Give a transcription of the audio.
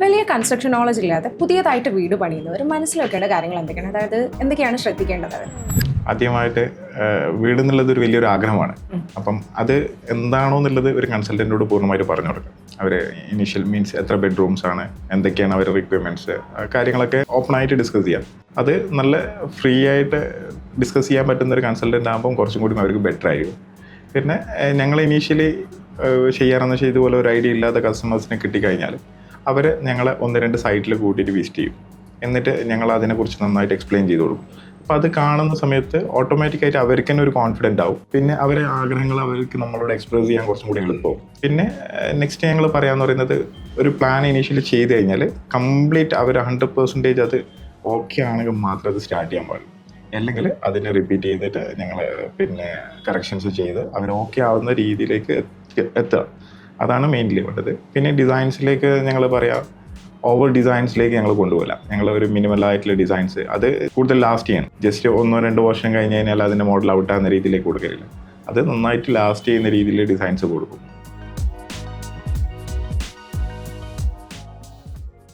വലിയ construction knowledge ഇല്ലാതെ പുതിയതായിട്ട് വീട് പണിയുന്നവർ മനസ്സിലാക്കേണ്ട കാര്യങ്ങൾ എന്തൊക്കെയാണ്? അതായത് എന്തൊക്കെയാണ് ശ്രദ്ധിക്കേണ്ടത്? ആദ്യമായിട്ട് വീട് എന്നുള്ളത് ഒരു വലിയൊരു ആഗ്രഹമാണ്. അപ്പം അത് എന്താണോ എന്നുള്ളത് ഒരു കൺസൾട്ടൻറ്റോട് പൂർണ്ണമായിട്ട് പറഞ്ഞു കൊടുക്കുക. അവർ ഇനീഷ്യൽ മീൻസ് എത്ര ബെഡ്റൂംസ് ആണ്, എന്തൊക്കെയാണ് അവരുടെ റിക്വയർമെൻറ്റ്സ്, കാര്യങ്ങളൊക്കെ ഓപ്പണായിട്ട് ഡിസ്കസ് ചെയ്യാം. അത് നല്ല ഫ്രീ ആയിട്ട് ഡിസ്കസ് ചെയ്യാൻ പറ്റുന്ന ഒരു കൺസൾട്ടൻ്റ് ആകുമ്പം കുറച്ചും കൂടി അവർക്ക് ബെറ്റർ ആയിരിക്കും. പിന്നെ ഞങ്ങൾ ഇനീഷ്യലി ചെയ്യാറെന്ന് വെച്ചാൽ ഇതുപോലെ ഒരു ഐഡിയ ഇല്ലാത്ത കസ്റ്റമേഴ്സിനെ കിട്ടിക്കഴിഞ്ഞാൽ അവർ ഞങ്ങളെ 1-2 സൈറ്റിൽ കൂട്ടിയിട്ട് വിസിറ്റ് ചെയ്യും. എന്നിട്ട് ഞങ്ങൾ അതിനെക്കുറിച്ച് നന്നായിട്ട് എക്സ്പ്ലെയിൻ ചെയ്ത് കൊടുക്കും. അപ്പോൾ അത് കാണുന്ന സമയത്ത് ഓട്ടോമാറ്റിക്കായിട്ട് അവർക്ക് തന്നെ ഒരു കോൺഫിഡൻ്റ് ആവും. പിന്നെ അവരെ ആഗ്രഹങ്ങൾ അവർക്ക് നമ്മളോട് എക്സ്പ്രസ് ചെയ്യാൻ കുറച്ചും കൂടി എളുപ്പമാവും. പിന്നെ നെക്സ്റ്റ് ഞങ്ങൾ പറയാമെന്ന് പറയുന്നത്, ഒരു പ്ലാൻ ഇനീഷ്യലി ചെയ്ത് കഴിഞ്ഞാൽ കംപ്ലീറ്റ് അവർ 100% അത് ഓക്കെ ആണെങ്കിൽ മാത്രം അത് സ്റ്റാർട്ട് ചെയ്യാൻ പാടില്ല. അല്ലെങ്കിൽ അതിനെ റിപ്പീറ്റ് ചെയ്തിട്ട് ഞങ്ങൾ പിന്നെ കറക്ഷൻസ് ചെയ്ത് അവർ ഓക്കെ ആവുന്ന രീതിയിലേക്ക് എത്തുക. അതാണ് മെയിൻലി വേണ്ടത്. പിന്നെ ഡിസൈൻസിലേക്ക് ഞങ്ങൾ പറയാം, ഓവർ ഡിസൈൻസിലേക്ക് ഞങ്ങൾ കൊണ്ടുപോകില്ല. ഞങ്ങൾ ഒരു മിനിമൽ ആയിട്ടുള്ള ഡിസൈൻസ് അത് കൂടുതൽ ലാസ്റ്റ് ചെയ്യണം. ജസ്റ്റ് 1-2 വർഷം കഴിഞ്ഞ് കഴിഞ്ഞാൽ അതിൻ്റെ മോഡൽ ഔട്ടാകുന്ന രീതിയിലേക്ക് കൊടുക്കലില്ല. അത് നന്നായിട്ട് ലാസ്റ്റ് ചെയ്യുന്ന രീതിയിൽ ഡിസൈൻസ് കൊടുക്കും.